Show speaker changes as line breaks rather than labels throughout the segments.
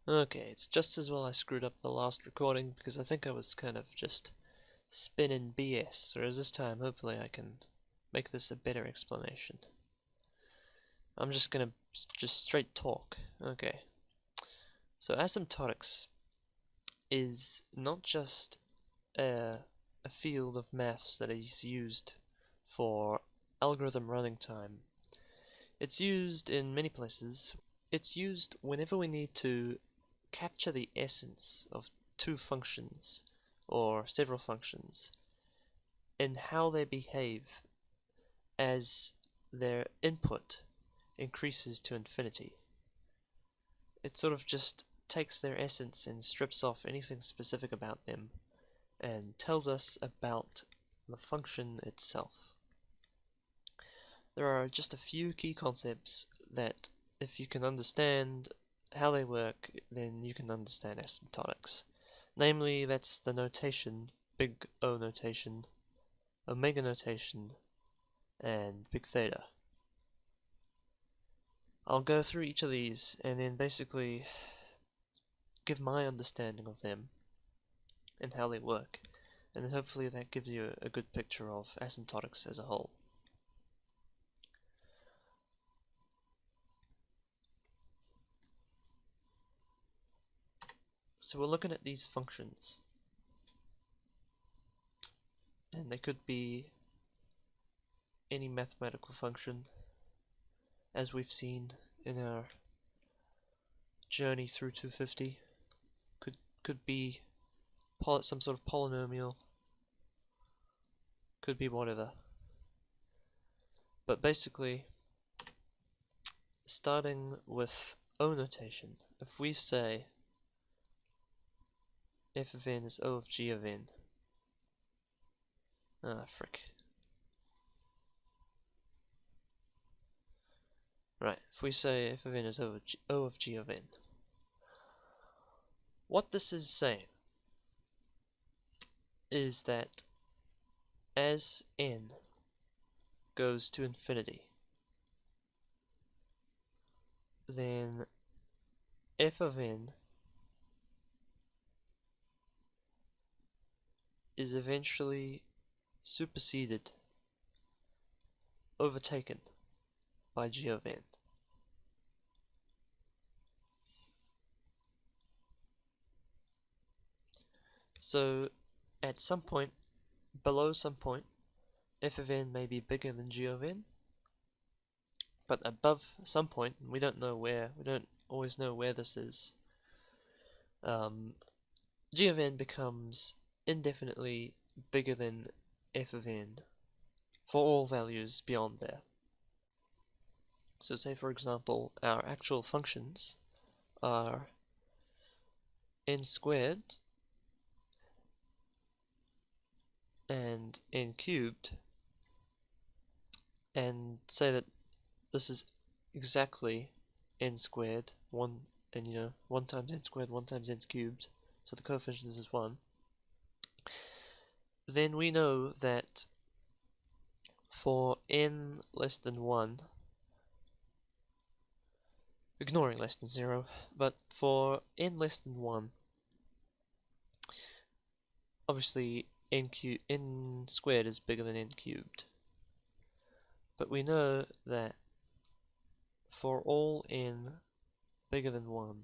Okay, it's just as well I screwed up the last recording because I think I was kind of just spinning BS, whereas this time hopefully I can make this a better explanation. I'm just gonna just straight talk. Okay, so asymptotics is not just a field of maths that is used for algorithm running time. It's used in many places. It's used whenever we need to capture the essence of two functions or several functions and how they behave as their input increases to infinity. It sort of just takes their essence and strips off anything specific about them and tells us about the function itself. There are just a few key concepts that if you can understand how they work, then you can understand asymptotics. Namely, that's the notation, big O notation, omega notation, and big theta. I'll go through each of these and then basically give my understanding of them and how they work, and then hopefully that gives you a good picture of asymptotics as a whole. So we're looking at these functions, and they could be any mathematical function, as we've seen in our journey through 250. Could be some sort of polynomial, could be whatever. But basically, starting with O notation, if we say f of n is O of g of n, frick. Right, if we say f of n is O of g of n, what this is saying is that as n goes to infinity, then f of n is eventually superseded, overtaken by g of n. So at some point, below some point, f of n may be bigger than g of n, but above some point, we don't always know where this is, g of n becomes indefinitely bigger than f of n for all values beyond there. So say for example our actual functions are n squared and n cubed, and say that this is exactly n squared, 1 times n squared, 1 times n cubed, so the coefficient is 1, then we know that for n less than 1, ignoring less than 0, but for n less than 1, obviously n squared is bigger than n cubed. But we know that for all n bigger than 1,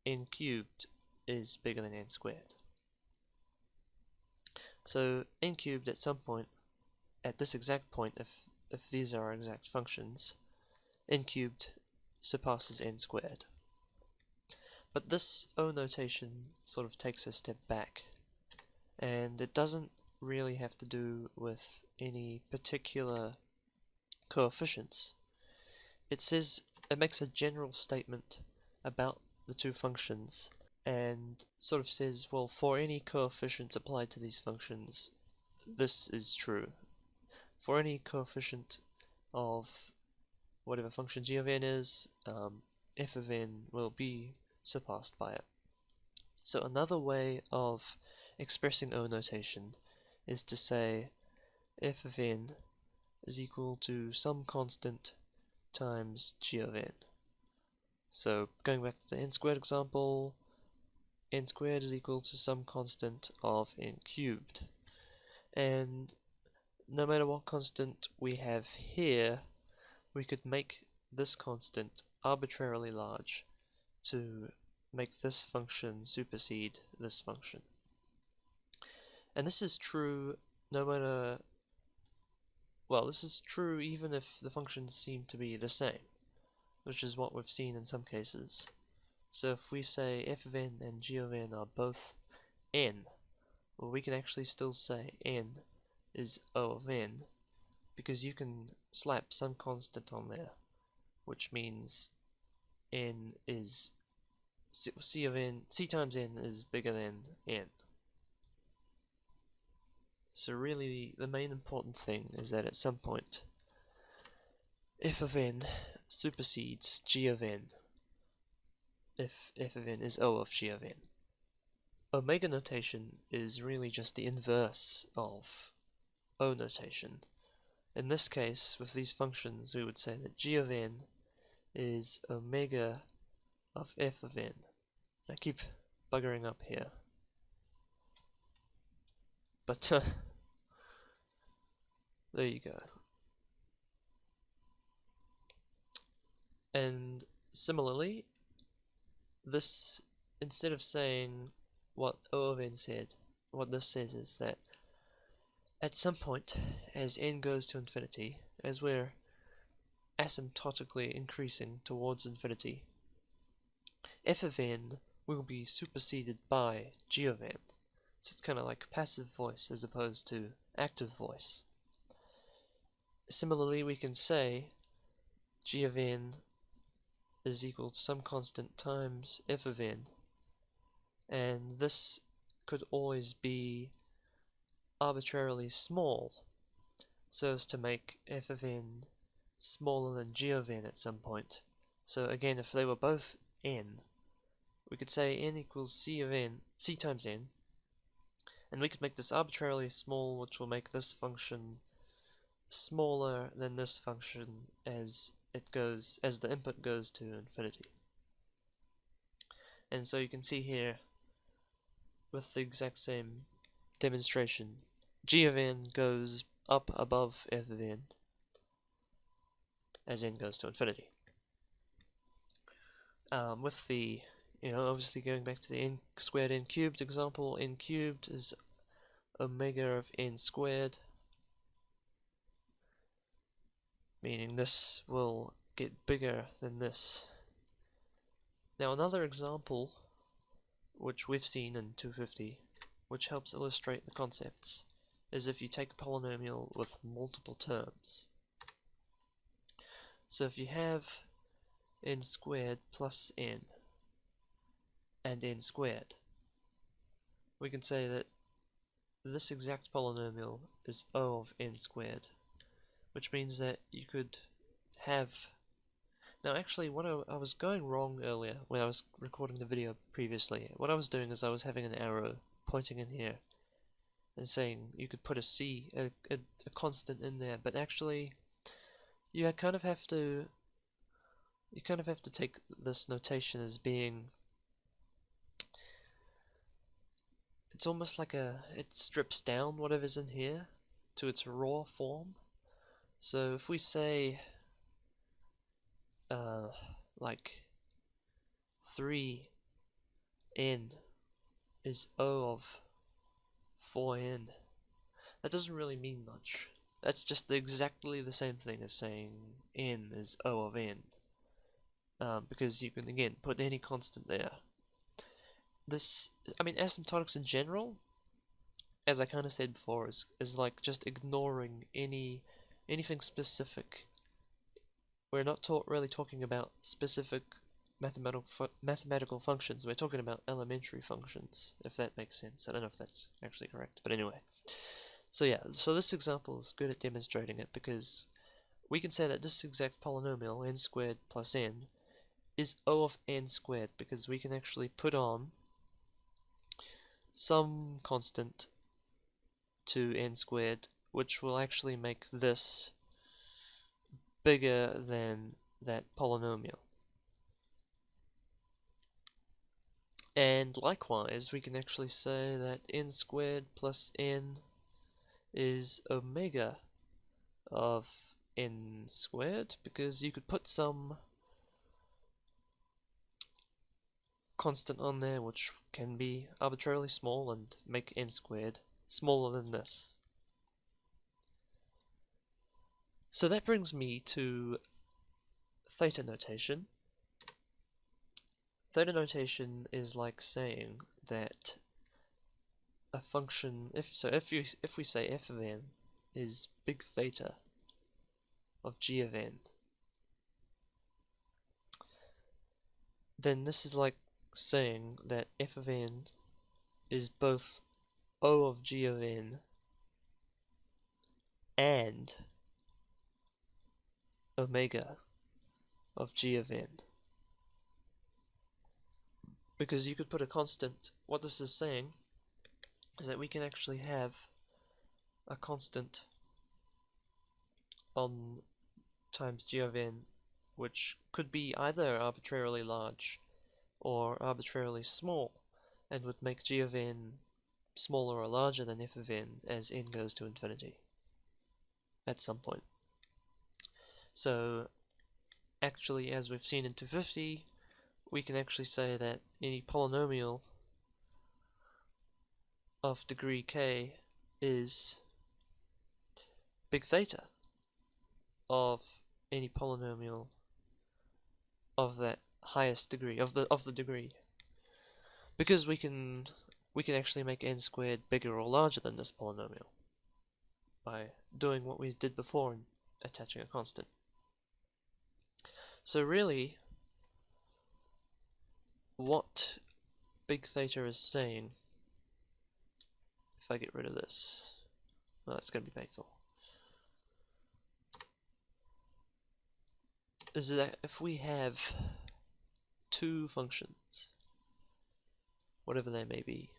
n cubed is bigger than n squared. So n cubed at some point, at this exact point, if these are exact functions, n cubed surpasses n squared. But this O notation sort of takes a step back, and it doesn't really have to do with any particular coefficients. It makes a general statement about the two functions and sort of says, well, for any coefficients applied to these functions, this is true. For any coefficient of whatever function g of n is, f of n will be surpassed by it. So another way of expressing O notation is to say f of n is equal to some constant times g of n. So going back to the n squared example, n squared is equal to some constant of n cubed. And no matter what constant we have here, we could make this constant arbitrarily large to make this function supersede this function. And this is true no matter, well, this is true even if the functions seem to be the same, which is what we've seen in some cases. So if we say f of n and g of n are both n, well, we can actually still say n is O of n, because you can slap some constant on there, which means n is c of n, c times n is bigger than n. So really the main important thing is that at some point f of n supersedes g of n if f of n is O of g of n. Omega notation is really just the inverse of O notation. In this case, with these functions, we would say that g of n is omega of f of n. I keep buggering up here, but there you go. And similarly, this, instead of saying what O of n said, what this says is that at some point, as n goes to infinity, as we're asymptotically increasing towards infinity, f of n will be superseded by g of n. So it's kind of like passive voice as opposed to active voice. Similarly, we can say g of n is equal to some constant times f of n, and this could always be arbitrarily small, so as to make f of n smaller than g of n at some point. So again, if they were both n, we could say n equals c of n, c times n, and we could make this arbitrarily small, which will make this function smaller than this function as the input goes to infinity. And so you can see here with the exact same demonstration, g of n goes up above f of n as n goes to infinity. With the, obviously going back to the n squared n cubed example, n cubed is omega of n squared, meaning this will get bigger than this. Now another example, which we've seen in 250, which helps illustrate the concepts, is if you take a polynomial with multiple terms. So if you have n squared plus n and n squared, we can say that this exact polynomial is O of n squared, which means that you could have... Now actually, what I was going wrong earlier when I was recording the video previously, what I was doing is I was having an arrow pointing in here and saying you could put a constant in there, but actually you kind of have to take this notation as being, it's almost like it strips down whatever's in here to its raw form. So if we say like 3n is O of 4n, that doesn't really mean much. That's just exactly the same thing as saying n is O of n, because you can again put any constant there. Asymptotics in general, as I kind of said before, is like just ignoring anything specific. We're not really talking about specific mathematical functions. We're talking about elementary functions, if that makes sense. I don't know if that's actually correct, but anyway. So yeah, so this example is good at demonstrating it, because we can say that this exact polynomial, n squared plus n, is O of n squared, because we can actually put on some constant to n squared, which will actually make this bigger than that polynomial. And likewise, we can actually say that n squared plus n is omega of n squared, because you could put some constant on there which can be arbitrarily small and make n squared smaller than this. So that brings me to theta notation. Theta notation is like saying that a function, if we say f of n is big theta of g of n, then this is like saying that f of n is both O of g of n and omega of g of n. Because you could put a constant. What this is saying is that we can actually have a constant on times g of n which could be either arbitrarily large or arbitrarily small, and would make g of n smaller or larger than f of n as n goes to infinity at some point. So actually, as we've seen in 250, we can actually say that any polynomial of degree k is big theta of any polynomial of that highest degree, of the degree, because we can actually make n squared bigger or larger than this polynomial by doing what we did before and attaching a constant. So really, what big theta is saying, if I get rid of this, well, that's going to be painful, is that if we have two functions, whatever they may be,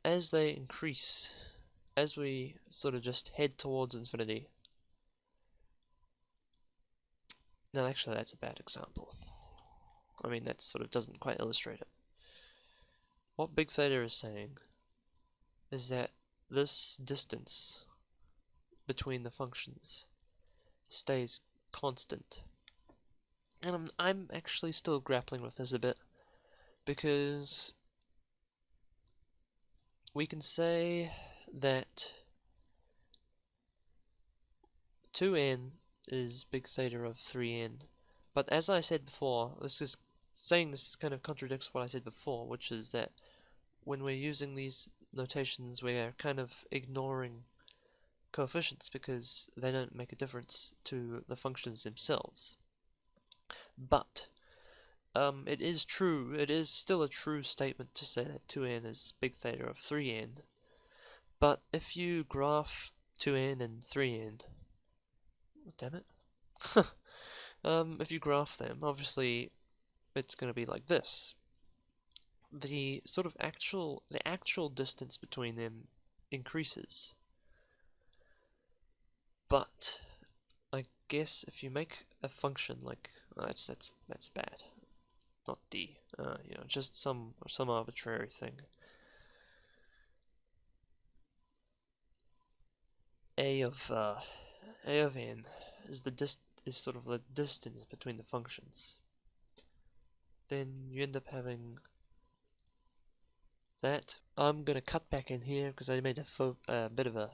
as they increase, as we sort of just head towards infinity. No, actually that's a bad example. I mean, that sort of doesn't quite illustrate it. What big theta is saying is that this distance between the functions stays constant. And I'm actually still grappling with this a bit, because we can say that 2n is big theta of 3n, but as I said before, this kind of contradicts what I said before, which is that when we're using these notations, we're kind of ignoring coefficients because they don't make a difference to the functions themselves. But it is true, it is still a true statement to say that 2n is big theta of 3n, but if you graph 2n and 3n, damn it, if you graph them, obviously it's going to be like this. The actual distance between them increases, but I guess if you make a function like that's bad, not d, just some arbitrary thing. A of n is sort of the distance between the functions. Then you end up having that. I'm gonna cut back in here because I made a bit of a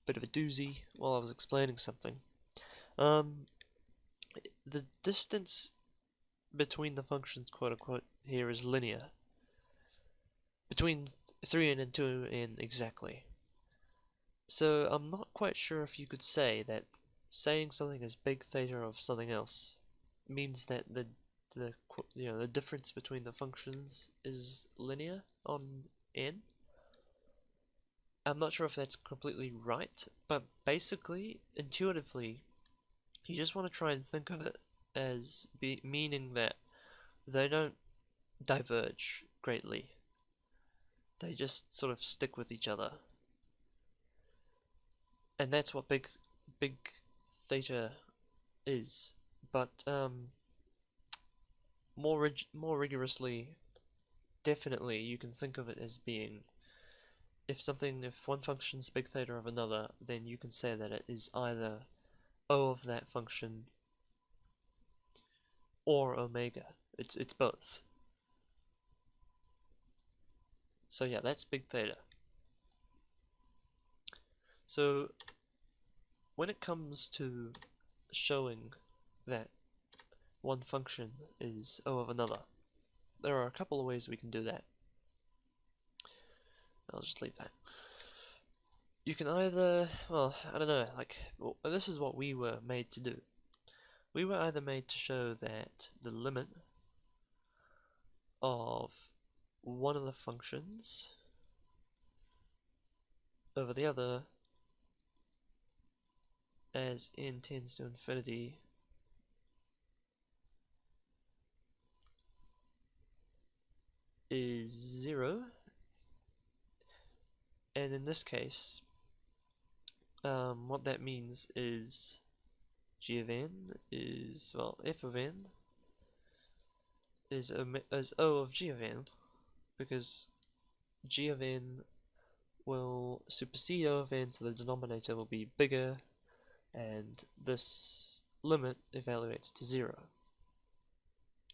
doozy while I was explaining something. The distance between the functions, quote unquote, here is linear between 3n and 2n exactly. So I'm not quite sure if you could say that saying something is big theta of something else means that the difference between the functions is linear on n. I'm not sure if that's completely right, but basically, intuitively, you just want to try and think of it as meaning that they don't diverge greatly. They just sort of stick with each other. And that's what big theta is. But more rigorously, definitely you can think of it as being if one function is big theta of another, then you can say that it is either O of that function or omega. It's both. So yeah, that's big theta. So when it comes to showing that one function is O of another, there are a couple of ways we can do that. I'll just leave that. You can either, well, I don't know, like, well, this is what we were made to do. We were either made to show that the limit of one of the functions over the other as n tends to infinity is 0, and in this case, what that means is g of n is, well, f of n is O of g of n, because g of n will supersede O of n, so the denominator will be bigger, and this limit evaluates to 0.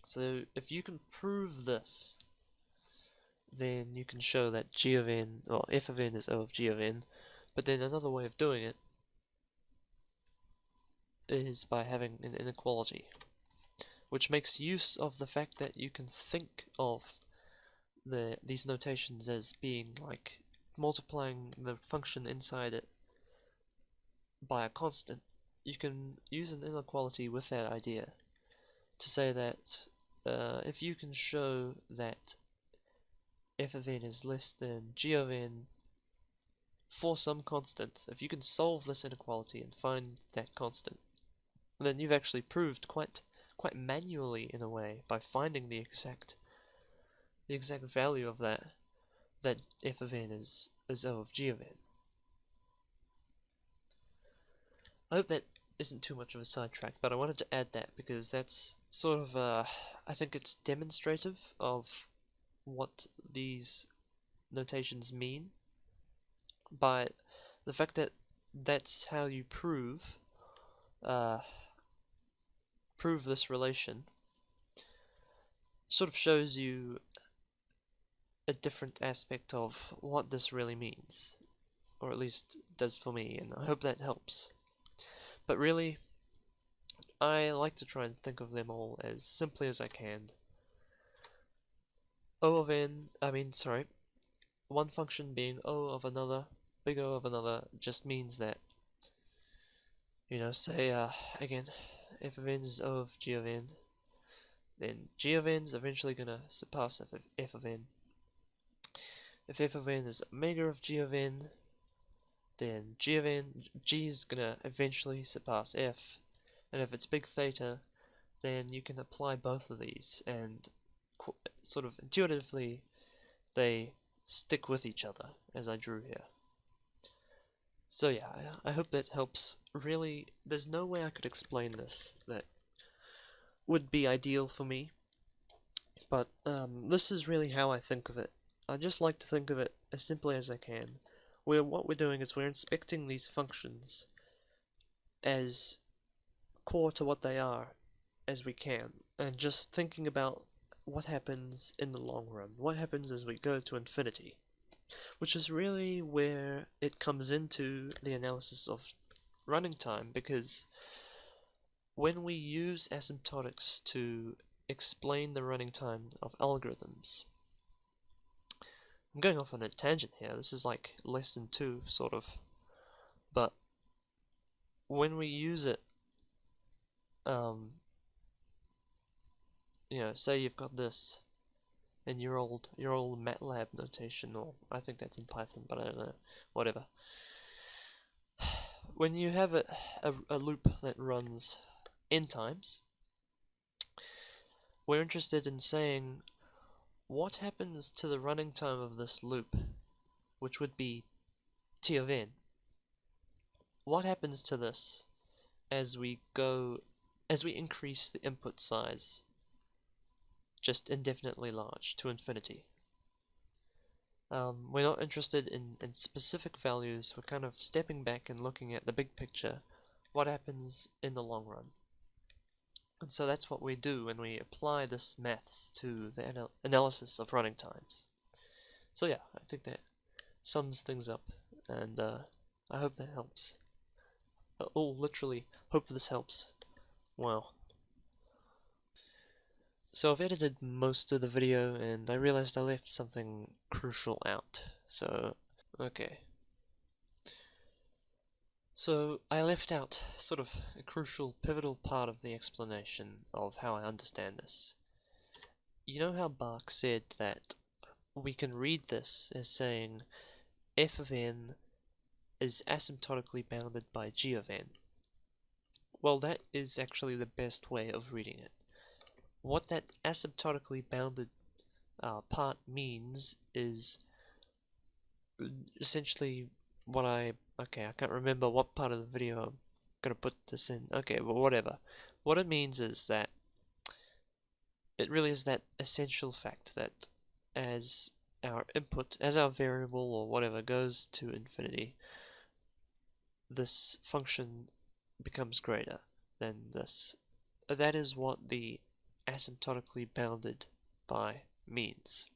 So if you can prove this, then you can show that g of n, or f of n is O of g of n, but then another way of doing it is by having an inequality, which makes use of the fact that you can think of these notations as being like multiplying the function inside it by a constant. You can use an inequality with that idea to say that if you can show that f of n is less than g of n for some constant, if you can solve this inequality and find that constant, then you've actually proved quite manually, in a way, by finding the exact value of that f of n is O of g of n. I hope that isn't too much of a sidetrack, but I wanted to add that because that's sort of I think it's demonstrative of what these notations mean, by the fact that that's how you prove this relation. Sort of shows you a different aspect of what this really means, or at least does for me, and I hope that helps. But really, I like to try and think of them all as simply as I can. O of n, one function being O of another, big O of another, just means that, say, again, f of n is O of g of n, then g of n is eventually going to surpass f of n. If f of n is omega of g of n, then g is going to eventually surpass f. And if it's big theta, then you can apply both of these, and sort of intuitively they stick with each other, as I drew here. So yeah, I hope that helps. Really, there's no way I could explain this that would be ideal for me, but this is really how I think of it. I just like to think of it as simply as I can. What we're doing is we're inspecting these functions as core to what they are as we can, and just thinking about what happens in the long run, what happens as we go to infinity, which is really where it comes into the analysis of running time, because when we use asymptotics to explain the running time of algorithms, I'm going off on a tangent here, this is like lesson 2 sort of, but when we use it, say you've got this in your old MATLAB notation, or I think that's in Python, but I don't know, whatever. When you have a loop that runs n times, we're interested in saying what happens to the running time of this loop, which would be t of n. What happens to this as we increase the input size just indefinitely large to infinity. We're not interested in specific values, we're kind of stepping back and looking at the big picture, what happens in the long run. And so that's what we do when we apply this maths to the analysis of running times. So yeah, I think that sums things up, and I hope that helps. Oh, literally, hope this helps. Wow. So I've edited most of the video, and I realized I left something crucial out. So, okay. So I left out sort of a crucial, pivotal part of the explanation of how I understand this. You know how Bach said that we can read this as saying f of n is asymptotically bounded by g of n? Well, that is actually the best way of reading it. What that asymptotically bounded part means is essentially what I can't remember what part of the video I'm gonna put this in. Okay, but whatever. What it means is that it really is that essential fact that as our input, as our variable or whatever goes to infinity, this function becomes greater than this. That is what the asymptotically bounded by means.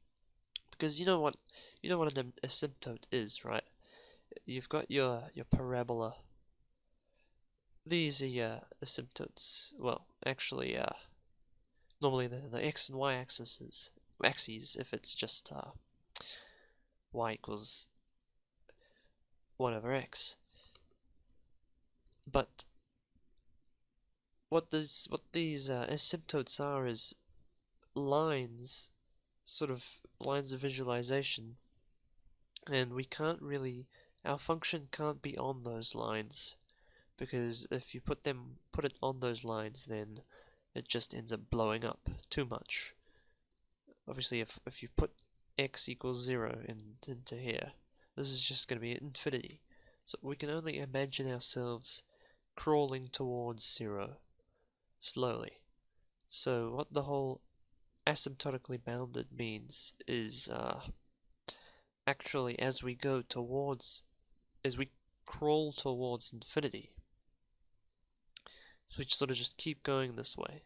Because you know what an asymptote is, right? You've got your parabola. These are your asymptotes. Well, actually, normally the x and y axes, if it's just y equals 1 over x. But what these asymptotes are is lines, sort of lines of visualization, and we can't really, our function can't be on those lines, because if you put it on those lines, then it just ends up blowing up too much. Obviously, if you put x equals 0 into here, this is just going to be infinity. So we can only imagine ourselves crawling towards 0 slowly. So what the whole asymptotically bounded means is actually as we crawl towards infinity, so we sort of just keep going this way,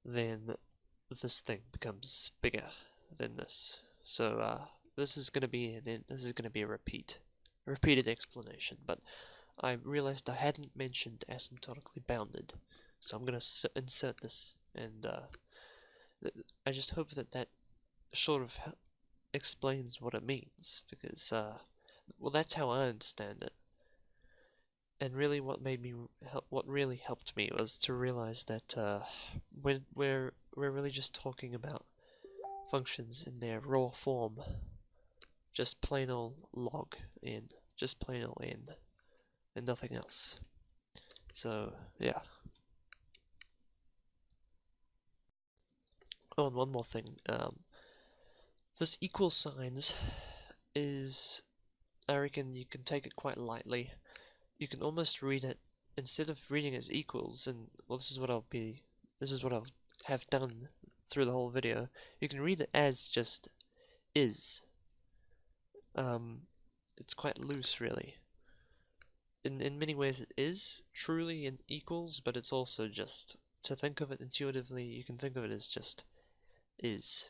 then this thing becomes bigger than this. So this is going to be a repeated explanation. But I realized I hadn't mentioned asymptotically bounded, so I'm going to insert this, and I just hope that sort of explains what it means, because well, that's how I understand it. And really, what really helped me was to realize that we're really just talking about functions in their raw form, just plain old log n, just plain old n, and nothing else. So yeah. Oh, and one more thing. This equal signs is, I reckon you can take it quite lightly. You can almost read it, instead of reading it as equals, and well, this is what I'll have done through the whole video. You can read it as just is. It's quite loose, really. In many ways, it is truly in equals, but it's also just, to think of it intuitively, you can think of it as just is.